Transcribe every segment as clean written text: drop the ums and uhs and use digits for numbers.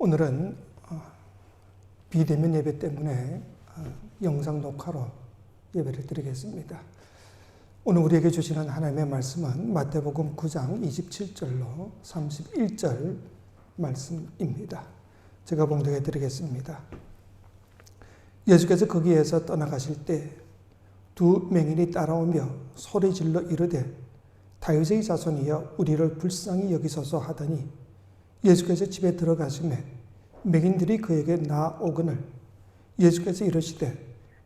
오늘은 비대면 예배 때문에 영상 녹화로 예배를 드리겠습니다. 오늘 우리에게 주시는 하나님의 말씀은 마태복음 9장 27절로 31절 말씀입니다. 제가 봉독해 드리겠습니다. 예수께서 거기에서 떠나가실 때 두 맹인이 따라오며 소리질러 이르되 다윗의 자손이여 우리를 불쌍히 여기소서 하더니 예수께서 집에 들어가시매 맹인들이 그에게 나아오거늘 예수께서 이르시되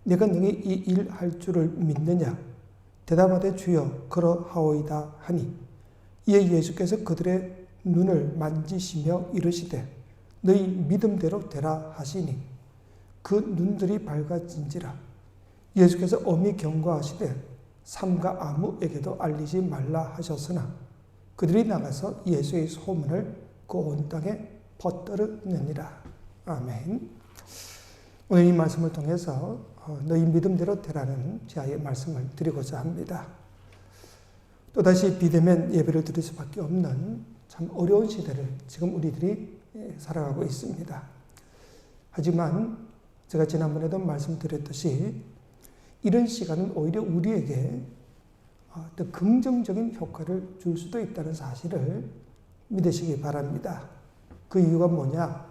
내가 능히 이 일 할 줄을 믿느냐 대답하되 주여 그러하오이다 하니 이에 예수께서 그들의 눈을 만지시며 이르시되 너희 믿음대로 되라 하시니 그 눈들이 밝아진지라. 예수께서 엄히 경고하시되 삼가 아무에게도 알리지 말라 하셨으나 그들이 나가서 예수의 소문을 그 온 땅에 퍼뜨렸느니라. 아멘. 오늘 이 말씀을 통해서 너희 믿음대로 되라는 제아의 말씀을 드리고자 합니다. 또다시 비대면 예배를 드릴 수밖에 없는 참 어려운 시대를 지금 우리들이 살아가고 있습니다. 하지만 제가 지난번에도 말씀드렸듯이 이런 시간은 오히려 우리에게 더 긍정적인 효과를 줄 수도 있다는 사실을 믿으시기 바랍니다. 그 이유가 뭐냐?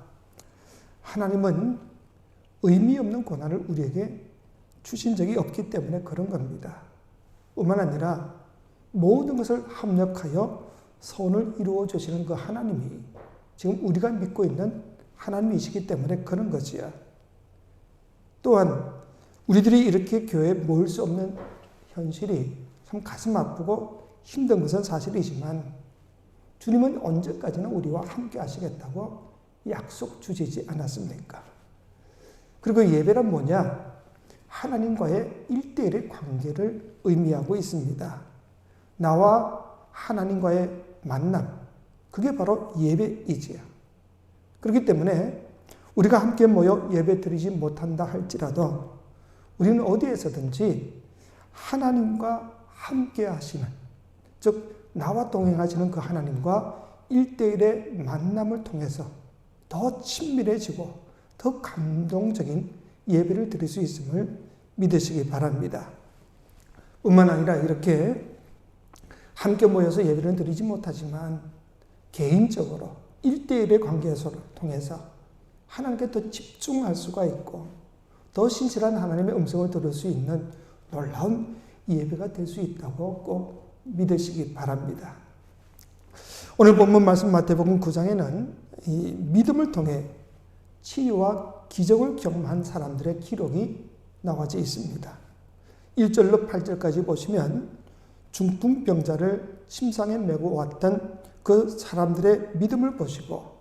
하나님은 의미 없는 고난을 우리에게 주신 적이 없기 때문에 그런 겁니다. 뿐만 아니라 모든 것을 합력하여 선을 이루어 주시는 그 하나님이 지금 우리가 믿고 있는 하나님이시기 때문에 그런 거지요. 또한 우리들이 이렇게 교회에 모일 수 없는 현실이 참 가슴 아프고 힘든 것은 사실이지만 주님은 언제까지나 우리와 함께 하시겠다고 약속 주시지 않았습니까? 그리고 예배란 뭐냐? 하나님과의 1대1의 관계를 의미하고 있습니다. 나와 하나님과의 만남, 그게 바로 예배이지요. 그렇기 때문에 우리가 함께 모여 예배 드리지 못한다 할지라도 우리는 어디에서든지 하나님과 함께 하시는, 즉 나와 동행하시는 그 하나님과 1대1의 만남을 통해서 더 친밀해지고 더 감동적인 예배를 드릴 수 있음을 믿으시기 바랍니다. 뿐만 아니라 이렇게 함께 모여서 예배를 드리지 못하지만 개인적으로 1대1의 관계를 통해서 하나님께 더 집중할 수가 있고 더 신실한 하나님의 음성을 들을 수 있는 놀라운 예배가 될 수 있다고 꼭 믿으시기 바랍니다. 오늘 본문 말씀 마태복음 9장에는 이 믿음을 통해 치유와 기적을 경험한 사람들의 기록이 나와져 있습니다. 1절로 8절까지 보시면 중풍병자를 침상에 메고 왔던 그 사람들의 믿음을 보시고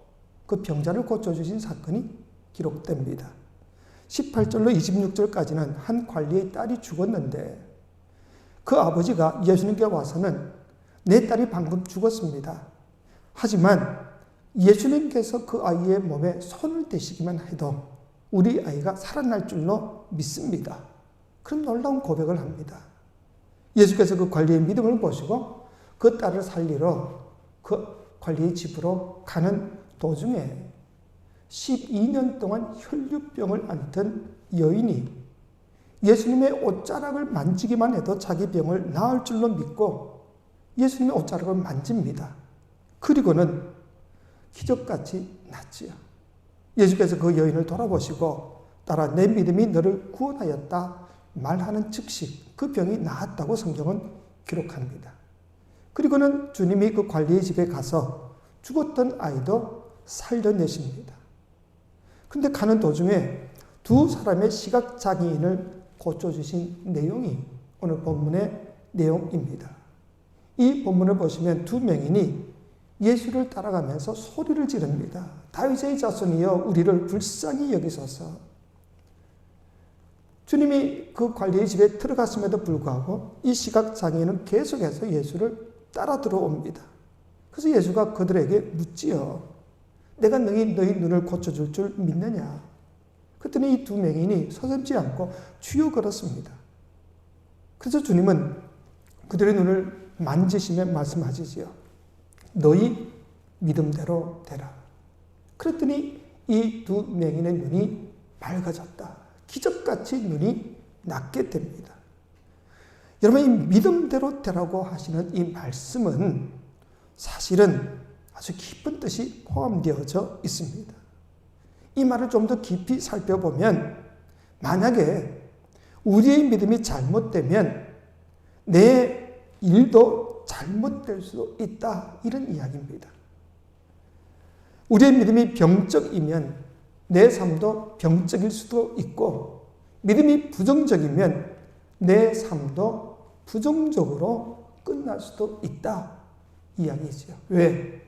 그 병자를 고쳐주신 사건이 기록됩니다. 18절로 26절까지는 한 관리의 딸이 죽었는데 그 아버지가 예수님께 와서는 내 딸이 방금 죽었습니다. 하지만 예수님께서 그 아이의 몸에 손을 대시기만 해도 우리 아이가 살아날 줄로 믿습니다. 그런 놀라운 고백을 합니다. 예수께서 그 관리의 믿음을 보시고 그 딸을 살리러 그 관리의 집으로 가는 도중에 12년 동안 혈류병을 앓던 여인이 예수님의 옷자락을 만지기만 해도 자기 병을 나을 줄로 믿고 예수님의 옷자락을 만집니다. 그리고는 기적같이 낫지요. 예수께서 그 여인을 돌아보시고 딸아 내 믿음이 너를 구원하였다 말하는 즉시 그 병이 나았다고 성경은 기록합니다. 그리고는 주님이 그 관리의 집에 가서 죽었던 아이도 살려내십니다. 근데 가는 도중에 두 사람의 시각장애인을 고쳐주신 내용이 오늘 본문의 내용입니다. 이 본문을 보시면 두 맹인이 예수를 따라가면서 소리를 지릅니다. 다윗의 자손이여 우리를 불쌍히 여기소서. 주님이 그 관리의 집에 들어갔음에도 불구하고 이 시각장애인은 계속해서 예수를 따라 들어옵니다. 그래서 예수가 그들에게 묻지요. 내가 너희 눈을 고쳐줄 줄 믿느냐? 그랬더니 이 두 맹인이 서슴지 않고 주여 그렇습니다. 그래서 주님은 그들의 눈을 만지시며 말씀하시지요. 너희 믿음대로 되라. 그랬더니 이 두 맹인의 눈이 밝아졌다. 기적같이 눈이 낫게 됩니다. 여러분, 이 믿음대로 되라고 하시는 이 말씀은 사실은 아주 깊은 뜻이 포함되어져 있습니다. 이 말을 좀 더 깊이 살펴보면 만약에 우리의 믿음이 잘못되면 내 일도 잘못될 수도 있다, 이런 이야기입니다. 우리의 믿음이 병적이면 내 삶도 병적일 수도 있고, 믿음이 부정적이면 내 삶도 부정적으로 끝날 수도 있다, 이야기죠. 왜?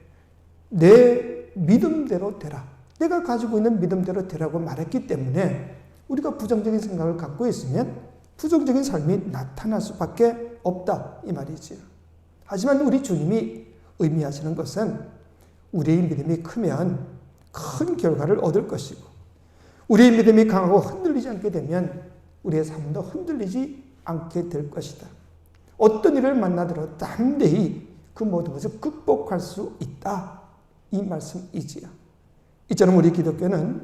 내 믿음대로 되라, 내가 가지고 있는 믿음대로 되라고 말했기 때문에 우리가 부정적인 생각을 갖고 있으면 부정적인 삶이 나타날 수밖에 없다, 이 말이지요. 하지만 우리 주님이 의미하시는 것은 우리의 믿음이 크면 큰 결과를 얻을 것이고, 우리의 믿음이 강하고 흔들리지 않게 되면 우리의 삶도 흔들리지 않게 될 것이다. 어떤 일을 만나더라도 담대히 그 모든 것을 극복할 수 있다, 이 말씀이지요. 이처럼 우리 기독교는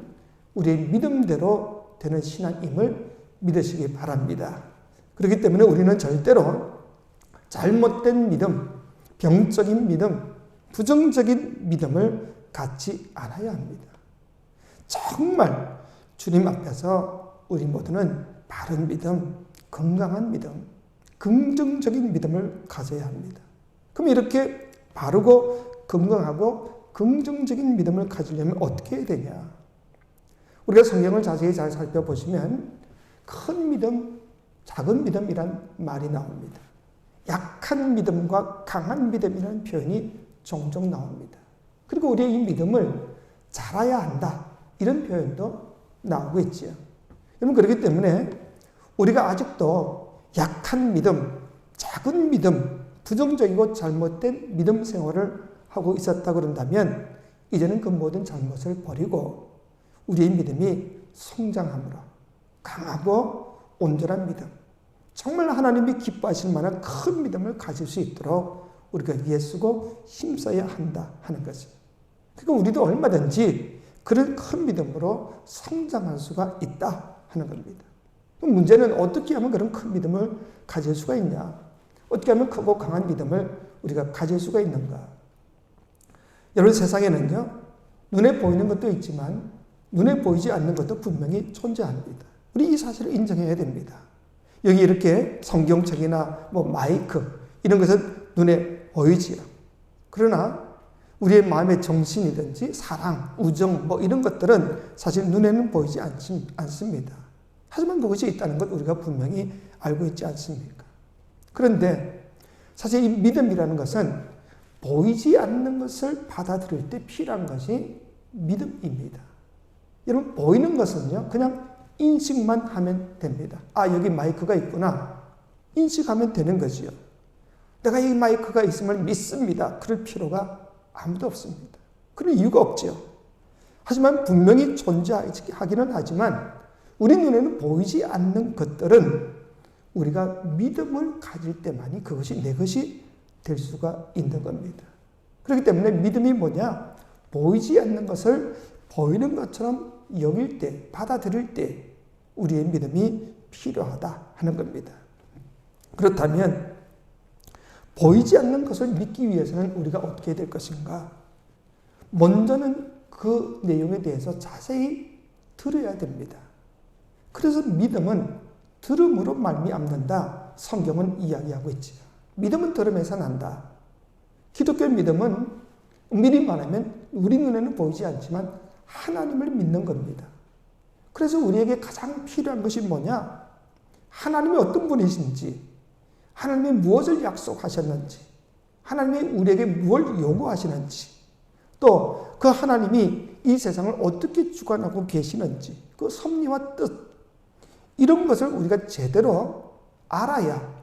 우리의 믿음대로 되는 신앙임을 믿으시기 바랍니다. 그렇기 때문에 우리는 절대로 잘못된 믿음, 병적인 믿음, 부정적인 믿음을 갖지 않아야 합니다. 정말 주님 앞에서 우리 모두는 바른 믿음, 건강한 믿음, 긍정적인 믿음을 가져야 합니다. 그럼 이렇게 바르고 건강하고 긍정적인 믿음을 가지려면 어떻게 해야 되냐? 우리가 성경을 자세히 잘 살펴보시면 큰 믿음, 작은 믿음이란 말이 나옵니다. 약한 믿음과 강한 믿음이라는 표현이 종종 나옵니다. 그리고 우리의 이 믿음을 잘해야 한다, 이런 표현도 나오고 있지요. 여러분, 그렇기 때문에 우리가 아직도 약한 믿음, 작은 믿음, 부정적이고 잘못된 믿음 생활을 하고 있었다 그런다면 이제는 그 모든 잘못을 버리고 우리의 믿음이 성장함으로 강하고 온전한 믿음, 정말 하나님이 기뻐하실 만한 큰 믿음을 가질 수 있도록 우리가 애쓰고 힘써야 한다 하는 거죠. 그러니까 우리도 얼마든지 그런 큰 믿음으로 성장할 수가 있다 하는 겁니다. 그럼 문제는 어떻게 하면 그런 큰 믿음을 가질 수가 있냐? 어떻게 하면 크고 강한 믿음을 우리가 가질 수가 있는가? 여러분, 세상에는요, 눈에 보이는 것도 있지만 눈에 보이지 않는 것도 분명히 존재합니다. 우리 이 사실을 인정해야 됩니다. 여기 이렇게 성경책이나 마이크 이런 것은 눈에 보이지요. 그러나 우리의 마음의 정신이든지 사랑, 우정 이런 것들은 사실 눈에는 보이지 않습니다. 하지만 그것이 있다는 것 우리가 분명히 알고 있지 않습니까? 그런데 사실 이 믿음이라는 것은 보이지 않는 것을 받아들일 때 필요한 것이 믿음입니다. 여러분, 보이는 것은요, 그냥 인식만 하면 됩니다. 아, 여기 마이크가 있구나. 인식하면 되는 거지요. 내가 이 마이크가 있음을 믿습니다. 그럴 필요가 아무도 없습니다. 그럴 이유가 없죠. 하지만 분명히 존재하기는 하지만 우리 눈에는 보이지 않는 것들은 우리가 믿음을 가질 때만이 그것이 내 것이 될 수가 있는 겁니다. 그렇기 때문에 믿음이 뭐냐? 보이지 않는 것을 보이는 것처럼 여길 때, 받아들일 때 우리의 믿음이 필요하다 하는 겁니다. 그렇다면 보이지 않는 것을 믿기 위해서는 우리가 어떻게 해야 될 것인가? 먼저는 그 내용에 대해서 자세히 들어야 됩니다. 그래서 믿음은 들음으로 말미암는다, 성경은 이야기하고 있지요. 믿음은 들음에서 난다. 기독교 믿음은 미리 말하면 우리 눈에는 보이지 않지만 하나님을 믿는 겁니다. 그래서 우리에게 가장 필요한 것이 뭐냐? 하나님이 어떤 분이신지, 하나님이 무엇을 약속하셨는지, 하나님이 우리에게 무엇을 요구하시는지, 또 그 하나님이 이 세상을 어떻게 주관하고 계시는지, 그 섭리와 뜻, 이런 것을 우리가 제대로 알아야,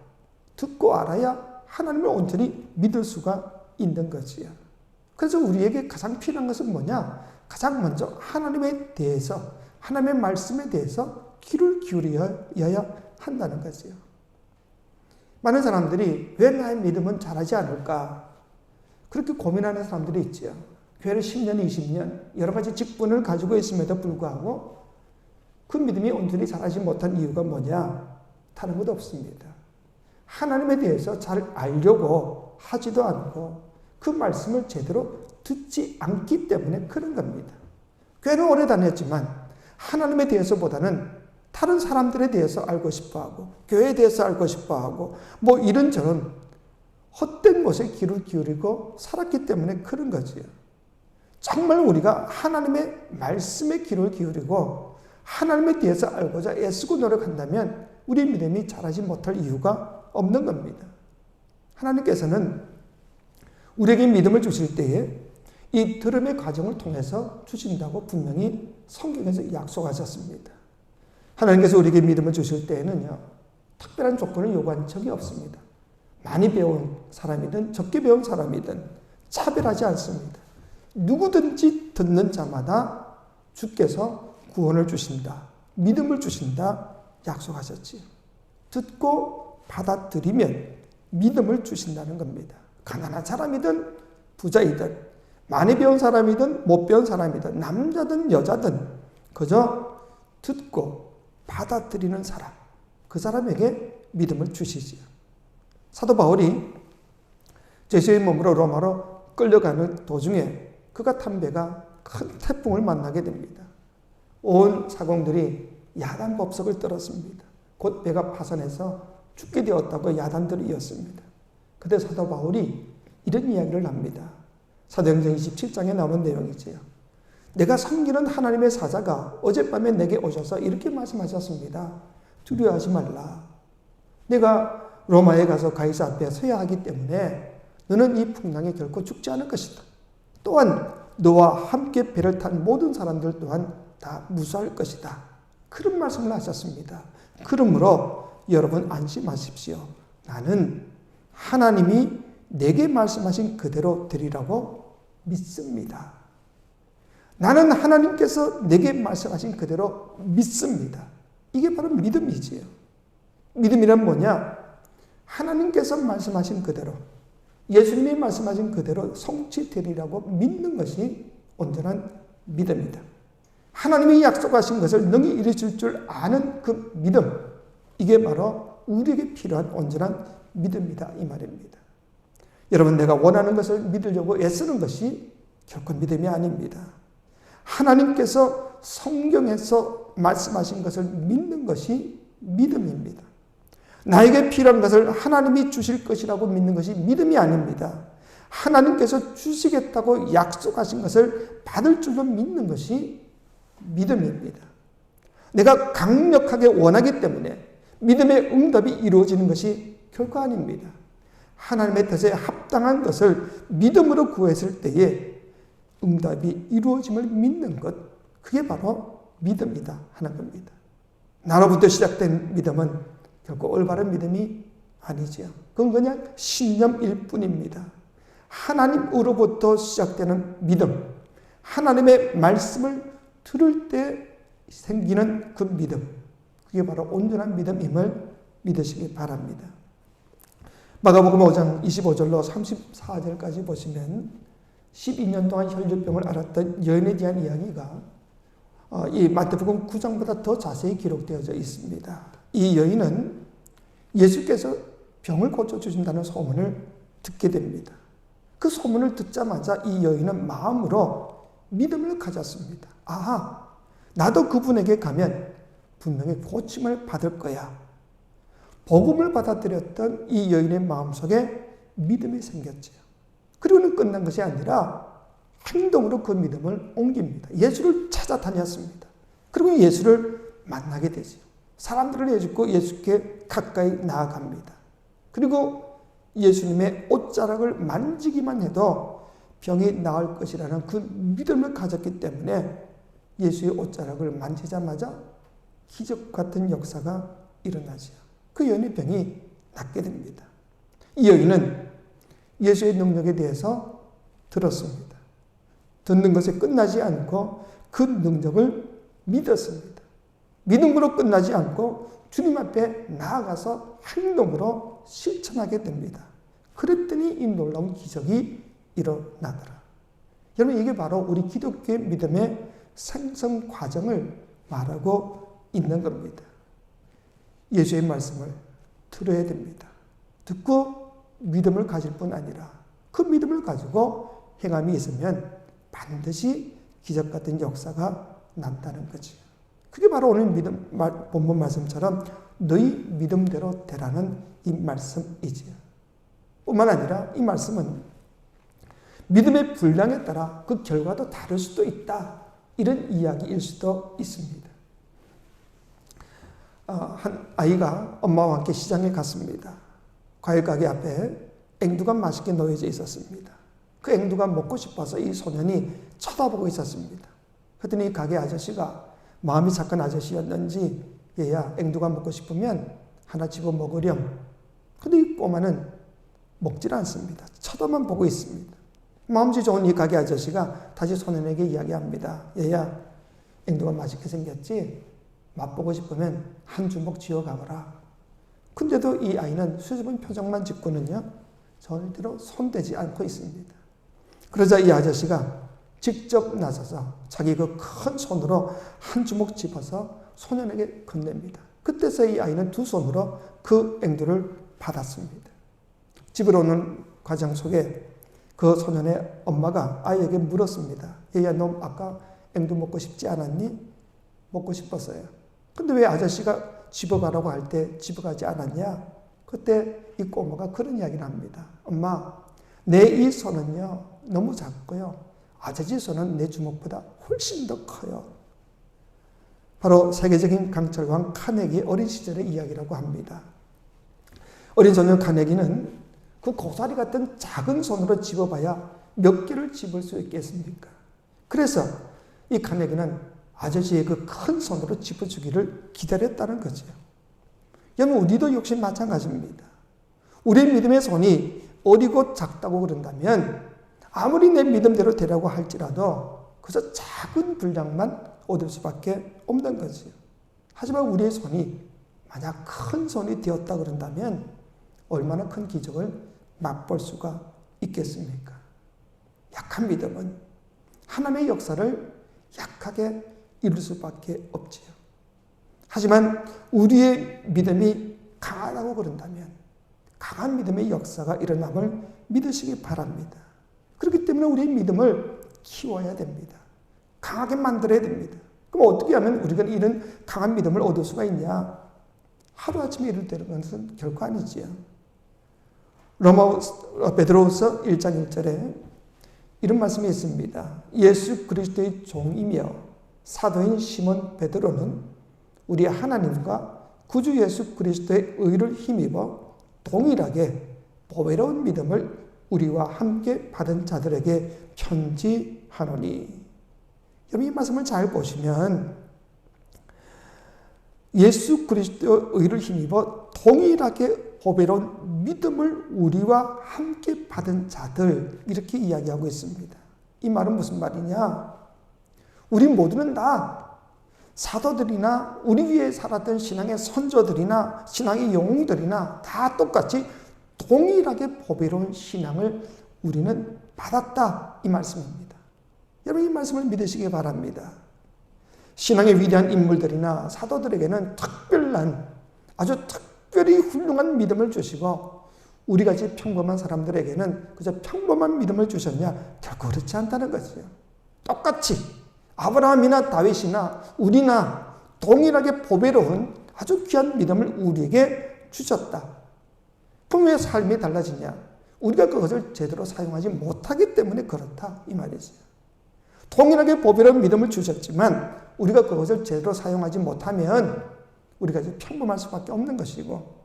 듣고 알아야 하나님을 온전히 믿을 수가 있는 거지요. 그래서 우리에게 가장 필요한 것은 뭐냐? 가장 먼저 하나님에 대해서, 하나님의 말씀에 대해서 귀를 기울여야 한다는 거지요. 많은 사람들이 왜 나의 믿음은 자라지 않을까? 그렇게 고민하는 사람들이 있지요. 교회를 10년, 20년 여러 가지 직분을 가지고 있음에도 불구하고 그 믿음이 온전히 자라지 못한 이유가 뭐냐? 다른 것 없습니다. 하나님에 대해서 잘 알려고 하지도 않고 그 말씀을 제대로 듣지 않기 때문에 그런 겁니다. 교회는 오래 다녔지만 하나님에 대해서보다는 다른 사람들에 대해서 알고 싶어하고 교회에 대해서 알고 싶어하고 뭐 이런저런 헛된 것에 귀를 기울이고 살았기 때문에 그런 거지요. 정말 우리가 하나님의 말씀에 귀를 기울이고 하나님에 대해서 알고자 애쓰고 노력한다면 우리의 믿음이 자라지 못할 이유가 없는 겁니다. 하나님께서는 우리에게 믿음을 주실 때에 이 들음의 과정을 통해서 주신다고 분명히 성경에서 약속하셨습니다. 하나님께서 우리에게 믿음을 주실 때에는요, 특별한 조건을 요구한 적이 없습니다. 많이 배운 사람이든 적게 배운 사람이든 차별하지 않습니다. 누구든지 듣는 자마다 주께서 구원을 주신다, 믿음을 주신다 약속하셨지요. 듣고 받아들이면 믿음을 주신다는 겁니다. 가난한 사람이든 부자이든 많이 배운 사람이든 못 배운 사람이든 남자든 여자든 그저 듣고 받아들이는 사람, 그 사람에게 믿음을 주시지요. 사도 바울이 제수의 몸으로 로마로 끌려가는 도중에 그가 탄 배가 큰 태풍을 만나게 됩니다. 온 사공들이 야단 법석을 떨었습니다. 곧 배가 파손해서 죽게 되었다고 야단들을 이었습니다. 그때 사도 바울이 이런 이야기를 합니다. 사도행전 27장에 나오는 내용이지요. 내가 섬기는 하나님의 사자가 어젯밤에 내게 오셔서 이렇게 말씀하셨습니다. 두려워하지 말라. 내가 로마에 가서 가이사 앞에 서야 하기 때문에 너는 이 풍랑에 결코 죽지 않을 것이다. 또한 너와 함께 배를 탄 모든 사람들 또한 다 무사할 것이다. 그런 말씀을 하셨습니다. 그러므로 여러분 안심하십시오. 나는 하나님이 내게 말씀하신 그대로 되리라고 믿습니다. 나는 하나님께서 내게 말씀하신 그대로 믿습니다. 이게 바로 믿음이지요. 믿음이란 뭐냐? 하나님께서 말씀하신 그대로, 예수님이 말씀하신 그대로 성취되리라고 믿는 것이 온전한 믿음이다. 하나님이 약속하신 것을 능히 이루실 줄 아는 그 믿음, 이게 바로 우리에게 필요한 온전한 믿음이다 이 말입니다. 여러분, 내가 원하는 것을 믿으려고 애쓰는 것이 결코 믿음이 아닙니다. 하나님께서 성경에서 말씀하신 것을 믿는 것이 믿음입니다. 나에게 필요한 것을 하나님이 주실 것이라고 믿는 것이 믿음이 아닙니다. 하나님께서 주시겠다고 약속하신 것을 받을 줄로 믿는 것이 믿음입니다. 내가 강력하게 원하기 때문에 믿음의 응답이 이루어지는 것이 결코 아닙니다. 하나님의 뜻에 합당한 것을 믿음으로 구했을 때에 응답이 이루어짐을 믿는 것, 그게 바로 믿음이다 하는 겁니다. 나로부터 시작된 믿음은 결코 올바른 믿음이 아니지요. 그건 그냥 신념일 뿐입니다. 하나님으로부터 시작되는 믿음, 하나님의 말씀을 들을 때 생기는 그 믿음, 그게 바로 온전한 믿음임을 믿으시기 바랍니다. 마가복음 5장 25절로 34절까지 보시면 12년 동안 혈류병을 앓았던 여인에 대한 이야기가 이 마태복음 9장보다 더 자세히 기록되어져 있습니다. 이 여인은 예수께서 병을 고쳐주신다는 소문을 듣게 됩니다. 그 소문을 듣자마자 이 여인은 마음으로 믿음을 가졌습니다. 아, 나도 그분에게 가면 분명히 고침을 받을 거야. 복음을 받아들였던 이 여인의 마음속에 믿음이 생겼지요. 그리고는 끝난 것이 아니라 행동으로 그 믿음을 옮깁니다. 예수를 찾아다녔습니다. 그리고 예수를 만나게 되죠. 사람들을 예수고 예수께 가까이 나아갑니다. 그리고 예수님의 옷자락을 만지기만 해도 병이 나을 것이라는 그 믿음을 가졌기 때문에 예수의 옷자락을 만지자마자 기적 같은 역사가 일어나죠. 그 여인의 병이 낫게 됩니다. 이 여인은 예수의 능력에 대해서 들었습니다. 듣는 것에 끝나지 않고 그 능력을 믿었습니다. 믿음으로 끝나지 않고 주님 앞에 나아가서 행동으로 실천하게 됩니다. 그랬더니 이 놀라운 기적이 일어나더라. 여러분, 이게 바로 우리 기독교의 믿음의 생성 과정을 말하고 있는 겁니다. 예수의 말씀을 들어야 됩니다. 듣고 믿음을 가질 뿐 아니라 그 믿음을 가지고 행함이 있으면 반드시 기적 같은 역사가 난다는 거지. 그게 바로 오늘 본문 말씀처럼 너희 믿음대로 되라는 이 말씀이지요. 뿐만 아니라 이 말씀은 믿음의 분량에 따라 그 결과도 다를 수도 있다. 이런 이야기일 수도 있습니다. 한 아이가 엄마와 함께 시장에 갔습니다. 과일 가게 앞에 앵두가 맛있게 놓여져 있었습니다. 그 앵두가 먹고 싶어서 이 소년이 쳐다보고 있었습니다. 그랬더니 이 가게 아저씨가 마음이 착한 아저씨였는지 얘야 앵두가 먹고 싶으면 하나 집어 먹으렴. 근데 이 꼬마는 먹질 않습니다. 쳐다만 보고 있습니다. 마음씨 좋은 이 가게 아저씨가 다시 소년에게 이야기합니다. 얘야 앵두가 맛있게 생겼지? 맛보고 싶으면 한 주먹 쥐어가거라. 근데도 이 아이는 수줍은 표정만 짓고는요 절대로 손대지 않고 있습니다. 그러자 이 아저씨가 직접 나서서 자기 그 큰 손으로 한 주먹 집어서 소년에게 건넵니다. 그때서 이 아이는 두 손으로 그 앵두를 받았습니다. 집으로 오는 과정 속에 그 소년의 엄마가 아이에게 물었습니다. 얘야 너 아까 앵두 먹고 싶지 않았니? 먹고 싶었어요. 근데 왜 아저씨가 집어가라고 할 때 집어가지 않았냐? 그때 이 꼬마가 그런 이야기를 합니다. 엄마, 내 이 손은요 너무 작고요. 아저씨 손은 내 주먹보다 훨씬 더 커요. 바로 세계적인 강철왕 카네기의 어린 시절의 이야기라고 합니다. 어린 소년 카네기는 그 고사리 같은 작은 손으로 집어봐야 몇 개를 집을 수 있겠습니까? 그래서 이 카네기는 아저씨의 그 큰 손으로 집어주기를 기다렸다는 거죠. 여러분, 우리도 역시 마찬가지입니다. 우리의 믿음의 손이 어리고 작다고 그런다면 아무리 내 믿음대로 되라고 할지라도 그저 작은 분량만 얻을 수밖에 없는 거죠. 하지만 우리의 손이 만약 큰 손이 되었다 그런다면 얼마나 큰 기적을 맛볼 수가 있겠습니까? 약한 믿음은 하나님의 역사를 약하게 이룰 수밖에 없지요. 하지만 우리의 믿음이 강하다고 그런다면 강한 믿음의 역사가 일어남을 믿으시기 바랍니다. 그렇기 때문에 우리의 믿음을 키워야 됩니다. 강하게 만들어야 됩니다. 그럼 어떻게 하면 우리가 이런 강한 믿음을 얻을 수가 있냐? 하루아침에 이룰 것은 결코 아니지요. 베드로후서 1장 1절에 이런 말씀이 있습니다. 예수 그리스도의 종이며 사도인 시몬 베드로는 우리 하나님과 구주 예수 그리스도의 의를 힘입어 동일하게 보배로운 믿음을 우리와 함께 받은 자들에게 편지하노니. 여러분, 이 말씀을 잘 보시면 예수 그리스도의 의를 힘입어 동일하게 보배로운 믿음을 우리와 함께 받은 자들, 이렇게 이야기하고 있습니다. 이 말은 무슨 말이냐? 우리 모두는 다 사도들이나 우리 위에 살았던 신앙의 선조들이나 신앙의 영웅들이나 다 똑같이 동일하게 보배로운 신앙을 우리는 받았다, 이 말씀입니다. 여러분, 이 말씀을 믿으시기 바랍니다. 신앙의 위대한 인물들이나 사도들에게는 특별한, 아주 특별히 훌륭한 믿음을 주시고 우리같이 평범한 사람들에게는 그저 평범한 믿음을 주셨냐? 결코 그렇지 않다는 것이죠. 똑같이 아브라함이나 다윗이나 우리나 동일하게 보배로운 아주 귀한 믿음을 우리에게 주셨다. 그럼 왜 삶이 달라지냐? 우리가 그것을 제대로 사용하지 못하기 때문에 그렇다, 이 말이죠. 동일하게 보배로운 믿음을 주셨지만 우리가 그것을 제대로 사용하지 못하면 우리가 이제 평범할 수밖에 없는 것이고,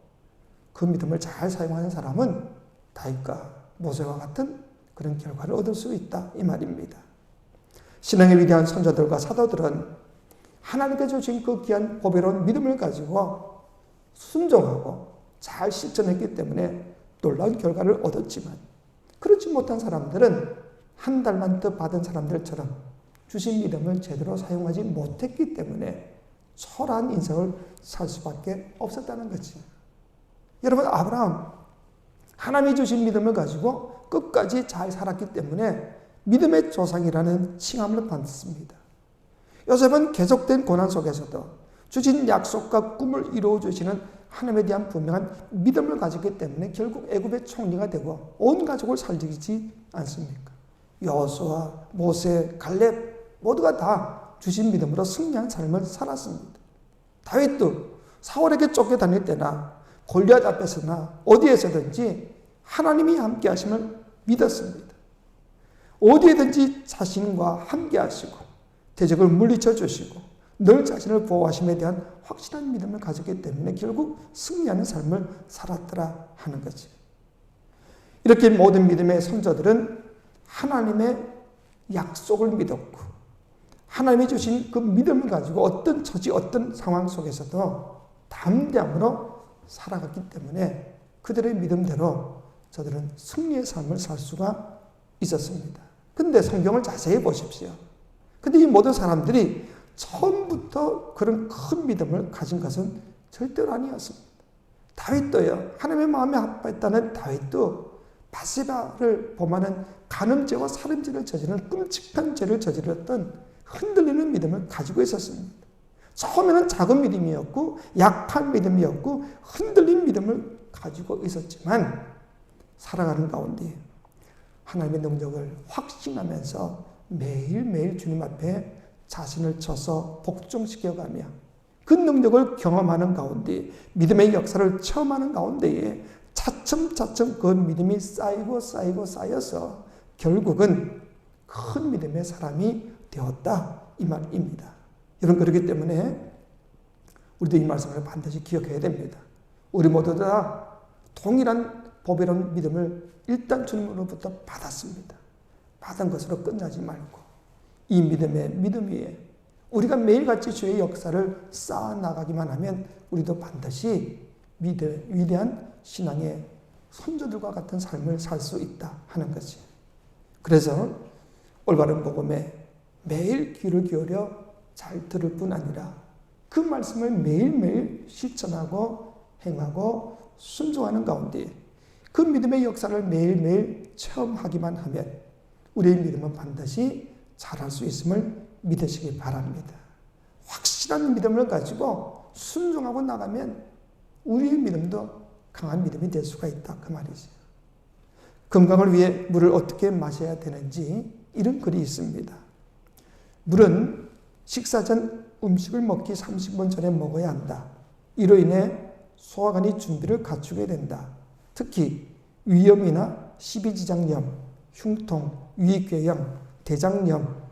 그 믿음을 잘 사용하는 사람은 다윗과 모세와 같은 그런 결과를 얻을 수 있다, 이 말입니다. 신앙의 위대한 선조들과 사도들은 하나님께 주신 그 귀한 보배로운 믿음을 가지고 순종하고 잘 실천했기 때문에 놀라운 결과를 얻었지만, 그렇지 못한 사람들은 한 달만 더 받은 사람들처럼 주신 믿음을 제대로 사용하지 못했기 때문에 초라한 인생을 살 수밖에 없었다는 거지. 여러분, 아브라함, 하나님이 주신 믿음을 가지고 끝까지 잘 살았기 때문에 믿음의 조상이라는 칭함을 받습니다. 요셉은 계속된 고난 속에서도 주신 약속과 꿈을 이루어 주시는 하나님에 대한 분명한 믿음을 가졌기 때문에 결국 애굽의 총리가 되고 온 가족을 살리지 않습니까? 여호수아, 모세, 갈렙 모두가 다 주신 믿음으로 승리한 삶을 살았습니다. 다윗도 사울에게 쫓겨다닐 때나 골리앗 앞에서나 어디에서든지 하나님이 함께 하심을 믿었습니다. 어디에든지 자신과 함께 하시고 대적을 물리쳐 주시고 늘 자신을 보호하심에 대한 확실한 믿음을 가졌기 때문에 결국 승리하는 삶을 살았더라 하는 거지. 이렇게 모든 믿음의 선조들은 하나님의 약속을 믿었고 하나님이 주신 그 믿음을 가지고 어떤 처지, 어떤 상황 속에서도 담대함으로 살아갔기 때문에 그들의 믿음대로 저들은 승리의 삶을 살 수가 있었습니다. 근데 성경을 자세히 보십시오. 근데 이 모든 사람들이 처음부터 그런 큰 믿음을 가진 것은 절대로 아니었습니다. 다윗도요. 하나님의 마음에 아파했다는 다윗도 바세바를 범하는 간음죄와 살인죄를 저지르는 끔찍한 죄를 저질렀던 흔들리는 믿음을 가지고 있었습니다. 처음에는 작은 믿음이었고 약한 믿음이었고 흔들린 믿음을 가지고 있었지만 살아가는 가운데 하나님의 능력을 확신하면서 매일매일 주님 앞에 자신을 쳐서 복종시켜가며 그 능력을 경험하는 가운데 믿음의 역사를 체험하는 가운데에 차츰차츰 그 믿음이 쌓여서 결국은 큰 믿음의 사람이 되었다 이 말입니다. 여러분 그렇기 때문에 우리도 이 말씀을 반드시 기억해야 됩니다. 우리 모두 다 동일한 보배로운 믿음을 일단 주님으로부터 받았습니다. 받은 것으로 끝나지 말고 이 믿음 위에 우리가 매일같이 주의 역사를 쌓아나가기만 하면 우리도 반드시 위대한 신앙의 선조들과 같은 삶을 살 수 있다 하는 것이. 그래서 올바른 복음에 매일 귀를 기울여 잘 들을 뿐 아니라 그 말씀을 매일매일 실천하고 행하고 순종하는 가운데 그 믿음의 역사를 매일매일 체험하기만 하면 우리의 믿음은 반드시 잘할 수 있음을 믿으시기 바랍니다. 확실한 믿음을 가지고 순종하고 나가면 우리의 믿음도 강한 믿음이 될 수가 있다 그 말이죠. 건강을 위해 물을 어떻게 마셔야 되는지 이런 글이 있습니다. 물은 식사 전 음식을 먹기 30분 전에 먹어야 한다. 이로 인해 소화관이 준비를 갖추게 된다. 특히 위염이나 십이지장염, 흉통, 위궤양, 대장염,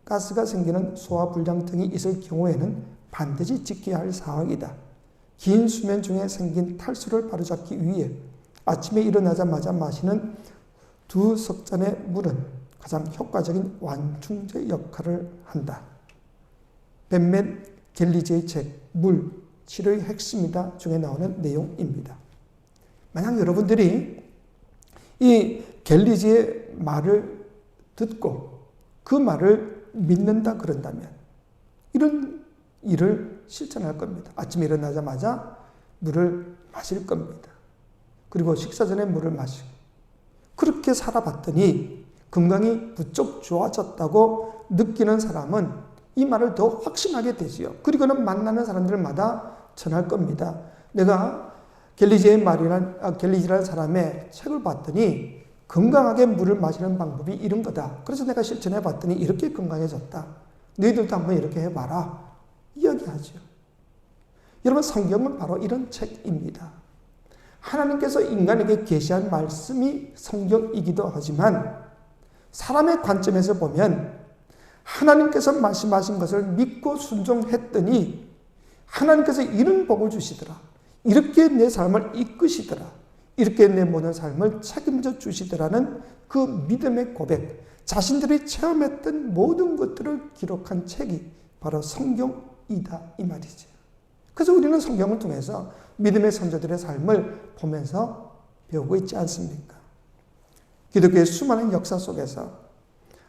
가스가 생기는 소화불량 등이 있을 경우에는 반드시 지켜야 할 사항이다. 긴 수면 중에 생긴 탈수를 바로잡기 위해 아침에 일어나자마자 마시는 2석잔의 물은 가장 효과적인 완충제 역할을 한다. 벤맷 갤리지의 책 물, 치료의 핵심이다 중에 나오는 내용입니다. 만약 여러분들이 이 갤리지의 말을 듣고 그 말을 믿는다 그런다면 이런 일을 실천할 겁니다. 아침에 일어나자마자 물을 마실 겁니다. 그리고 식사 전에 물을 마시고 그렇게 살아봤더니 건강이 부쩍 좋아졌다고 느끼는 사람은 이 말을 더 확신하게 되지요. 그리고는 만나는 사람들마다 전할 겁니다. 내가 갤리지라는 사람의 책을 봤더니 건강하게 물을 마시는 방법이 이런 거다. 그래서 내가 실천해 봤더니 이렇게 건강해졌다. 너희들도 한번 이렇게 해봐라. 이야기하죠. 여러분 성경은 바로 이런 책입니다. 하나님께서 인간에게 계시한 말씀이 성경이기도 하지만 사람의 관점에서 보면 하나님께서 말씀하신 것을 믿고 순종했더니 하나님께서 이런 복을 주시더라. 이렇게 내 삶을 이끄시더라. 이렇게 내 모든 삶을 책임져 주시더라는 그 믿음의 고백, 자신들이 체험했던 모든 것들을 기록한 책이 바로 성경이다 이 말이죠. 그래서 우리는 성경을 통해서 믿음의 선조들의 삶을 보면서 배우고 있지 않습니까? 기독교의 수많은 역사 속에서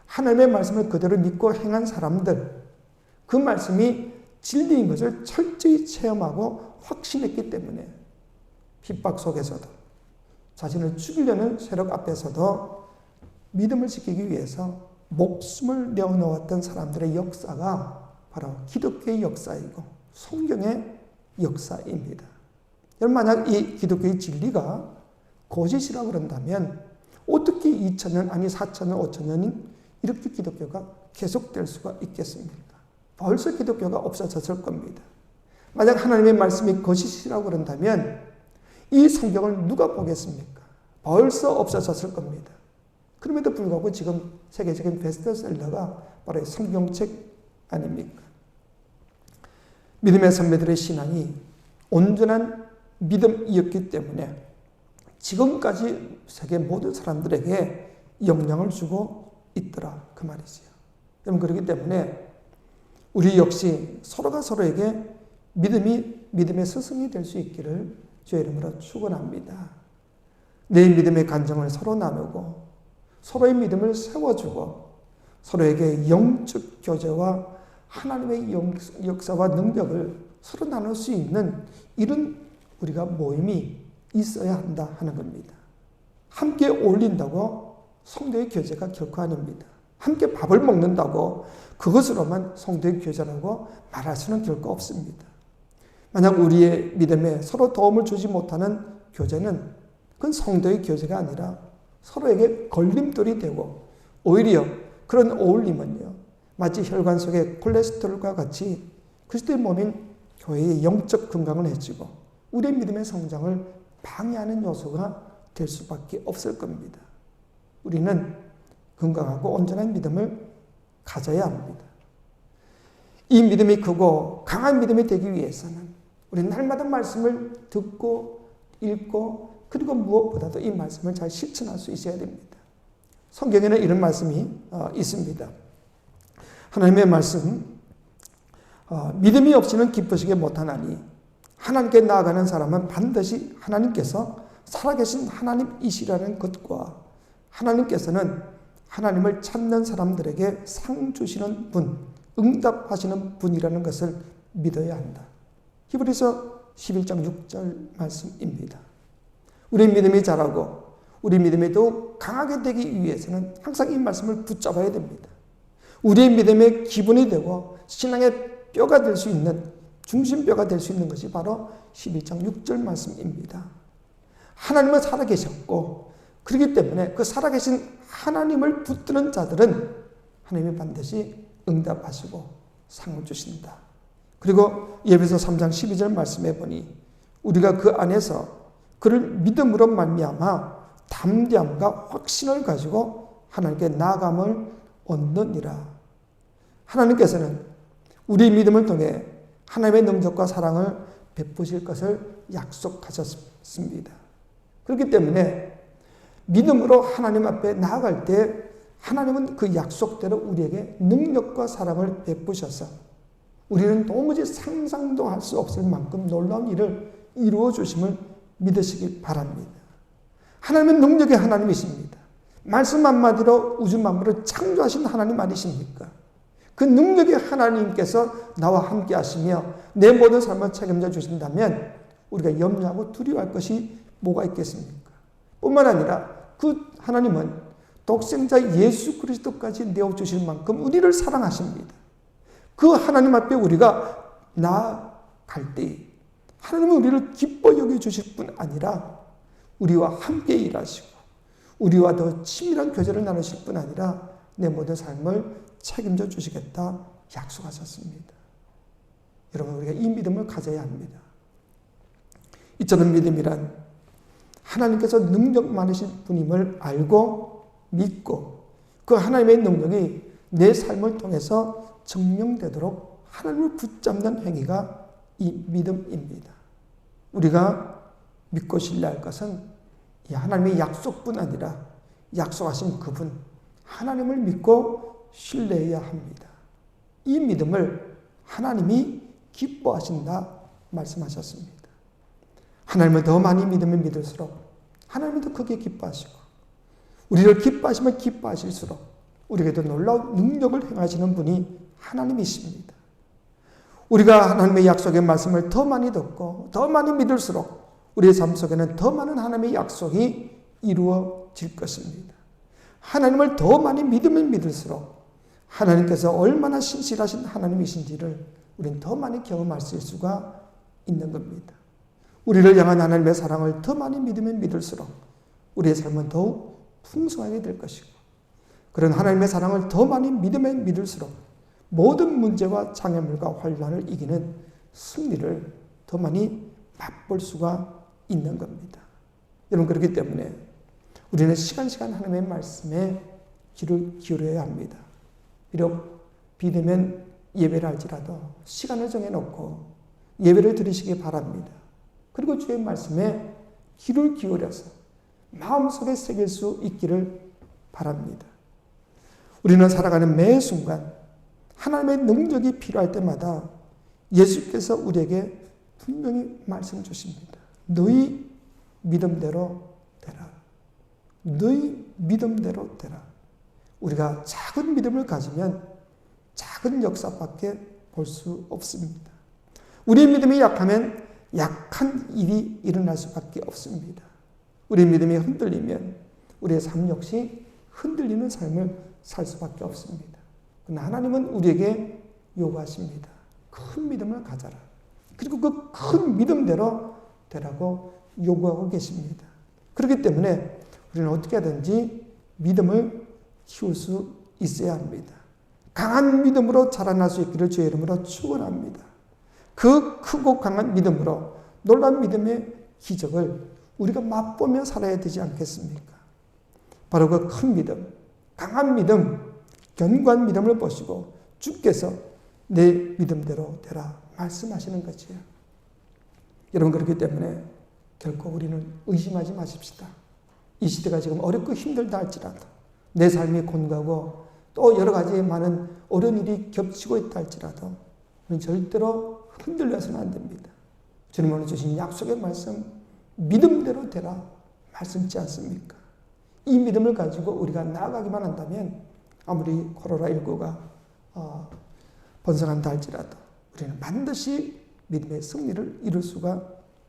하나님의 말씀을 그대로 믿고 행한 사람들, 그 말씀이 진리인 것을 철저히 체험하고 확신했기 때문에 핍박 속에서도 자신을 죽이려는 세력 앞에서도 믿음을 지키기 위해서 목숨을 내어놓았던 사람들의 역사가 바로 기독교의 역사이고 성경의 역사입니다. 여러분, 만약 이 기독교의 진리가 거짓이라고 그런다면 어떻게 2000년 아니 4000년 5000년인 이렇게 기독교가 계속될 수가 있겠습니까? 벌써 기독교가 없어졌을 겁니다. 만약 하나님의 말씀이 거짓이라고 그런다면 이 성경을 누가 보겠습니까? 벌써 없어졌을 겁니다. 그럼에도 불구하고 지금 세계적인 베스트셀러가 바로 성경책 아닙니까? 믿음의 선배들의 신앙이 온전한 믿음이었기 때문에 지금까지 세계 모든 사람들에게 영향을 주고 있더라 그 말이지요. 여러분, 그렇기 때문에 우리 역시 서로가 서로에게 믿음의 스승이 될 수 있기를 주의 이름으로 축원합니다. 내 믿음의 간증을 서로 나누고 서로의 믿음을 세워주고 서로에게 영적 교제와 하나님의 역사와 능력을 서로 나눌 수 있는 이런 우리가 모임이 있어야 한다 하는 겁니다. 함께 어울린다고 성도의 교제가 결코 아닙니다. 함께 밥을 먹는다고 그것으로만 성도의 교제라고 말할 수는 결코 없습니다. 만약 우리의 믿음에 서로 도움을 주지 못하는 교제는 그건 성도의 교제가 아니라 서로에게 걸림돌이 되고 오히려 그런 어울림은요, 마치 혈관 속의 콜레스테롤과 같이 그리스도의 몸인 교회의 영적 건강을 해치고 우리의 믿음의 성장을 방해하는 요소가 될 수밖에 없을 겁니다. 우리는 건강하고 온전한 믿음을 가져야 합니다. 이 믿음이 크고 강한 믿음이 되기 위해서는 우리는 날마다 말씀을 듣고 읽고 그리고 무엇보다도 이 말씀을 잘 실천할 수 있어야 됩니다. 성경에는 이런 말씀이 있습니다. 하나님의 말씀, 믿음이 없이는 기쁘시게 못하나니 하나님께 나아가는 사람은 반드시 하나님께서 살아계신 하나님이시라는 것과 하나님께서는 하나님을 찾는 사람들에게 상 주시는 분, 응답하시는 분이라는 것을 믿어야 한다. 히브리서 11장 6절 말씀입니다. 우리 믿음이 자라고 우리 믿음이 더욱 강하게 되기 위해서는 항상 이 말씀을 붙잡아야 됩니다. 우리의 믿음의 기본이 되고 신앙의 뼈가 될 수 있는 중심뼈가 될 수 있는 것이 바로 11장 6절 말씀입니다. 하나님은 살아계셨고 그렇기 때문에 그 살아계신 하나님을 붙드는 자들은 하나님이 반드시 응답하시고 상을 주신다. 그리고 에베소 3장 12절 말씀해 보니 우리가 그 안에서 그를 믿음으로 말미암아 담대함과 확신을 가지고 하나님께 나아감을 얻느니라. 하나님께서는 우리 믿음을 통해 하나님의 능력과 사랑을 베푸실 것을 약속하셨습니다. 그렇기 때문에 믿음으로 하나님 앞에 나아갈 때 하나님은 그 약속대로 우리에게 능력과 사랑을 베푸셔서 우리는 도무지 상상도 할 수 없을 만큼 놀라운 일을 이루어 주심을 믿으시기 바랍니다. 하나님은 능력의 하나님이십니다. 말씀 한마디로 우주 만물을 창조하신 하나님 아니십니까? 그 능력의 하나님께서 나와 함께 하시며 내 모든 삶을 책임져 주신다면 우리가 염려하고 두려워할 것이 뭐가 있겠습니까? 뿐만 아니라 그 하나님은 독생자 예수 그리스도까지 내어주실 만큼 우리를 사랑하십니다. 그 하나님 앞에 우리가 나아갈 때 하나님은 우리를 기뻐 여겨주실 뿐 아니라 우리와 함께 일하시고 우리와 더 친밀한 교제를 나누실 뿐 아니라 내 모든 삶을 책임져 주시겠다 약속하셨습니다. 여러분, 우리가 이 믿음을 가져야 합니다. 이처럼 믿음이란 하나님께서 능력 많으신 분임을 알고 믿고 그 하나님의 능력이 내 삶을 통해서 증명되도록 하나님을 붙잡는 행위가 이 믿음입니다. 우리가 믿고 신뢰할 것은 이 하나님의 약속뿐 아니라 약속하신 그분 하나님을 믿고 신뢰해야 합니다. 이 믿음을 하나님이 기뻐하신다 말씀하셨습니다. 하나님을 더 많이 믿으면 믿을수록 하나님이 더 크게 기뻐하시고 우리를 기뻐하시면 기뻐하실수록 우리에게도 놀라운 능력을 행하시는 분이 하나님이십니다. 우리가 하나님의 약속의 말씀을 더 많이 듣고 더 많이 믿을수록 우리의 삶 속에는 더 많은 하나님의 약속이 이루어질 것입니다. 하나님을 더 많이 믿으면 믿을수록 하나님께서 얼마나 신실하신 하나님이신지를 우리는 더 많이 경험할 수가 있는 겁니다. 우리를 향한 하나님의 사랑을 더 많이 믿으면 믿을수록 우리의 삶은 더욱 풍성하게 될 것이고, 그런 하나님의 사랑을 더 많이 믿으면 믿을수록 모든 문제와 장애물과 환난을 이기는 승리를 더 많이 맛볼 수가 있는 겁니다. 여러분, 그렇기 때문에 우리는 시간시간 하나님의 말씀에 귀를 기울여야 합니다. 비록 비대면 예배를 할지라도 시간을 정해놓고 예배를 드리시기 바랍니다. 그리고 주의 말씀에 귀를 기울여서 마음속에 새길 수 있기를 바랍니다. 우리는 살아가는 매 순간 하나님의 능력이 필요할 때마다 예수께서 우리에게 분명히 말씀 주십니다. 너희 믿음대로 되라. 너희 믿음대로 되라. 우리가 작은 믿음을 가지면 작은 역사밖에 볼 수 없습니다. 우리의 믿음이 약하면 약한 일이 일어날 수밖에 없습니다. 우리의 믿음이 흔들리면 우리의 삶 역시 흔들리는 삶을 살 수밖에 없습니다. 그러나 하나님은 우리에게 요구하십니다. 큰 믿음을 가져라. 그리고 그 큰 믿음대로 되라고 요구하고 계십니다. 그렇기 때문에 우리는 어떻게 하든지 믿음을 키울 수 있어야 합니다. 강한 믿음으로 자라날 수 있기를 주의 이름으로 축원합니다. 그 크고 강한 믿음으로 놀라운 믿음의 기적을 우리가 맛보며 살아야 되지 않겠습니까? 바로 그 큰 믿음, 강한 믿음, 견고한 믿음을 보시고 주께서 내 믿음대로 되라 말씀하시는 거지요. 여러분, 그렇기 때문에 결코 우리는 의심하지 마십시다. 이 시대가 지금 어렵고 힘들다 할지라도, 내 삶이 곤고하고 또 여러 가지 많은 어려운 일이 겹치고 있다 할지라도 우리는 절대로 흔들려서는 안 됩니다. 주님 오늘 주신 약속의 말씀, 믿음대로 되라 말씀있지 않습니까? 이 믿음을 가지고 우리가 나아가기만 한다면 아무리 코로나19가 번성한다 할지라도 우리는 반드시 믿음의 승리를 이룰 수가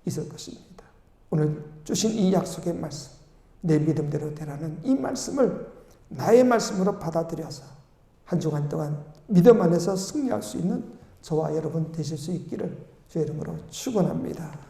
있을 것입니다. 오늘 주신 이 약속의 말씀, 내 믿음대로 되라는 이 말씀을 나의 말씀으로 받아들여서 한 주간 동안 믿음 안에서 승리할 수 있는 저와 여러분 되실 수 있기를 주의 이름으로 축원합니다.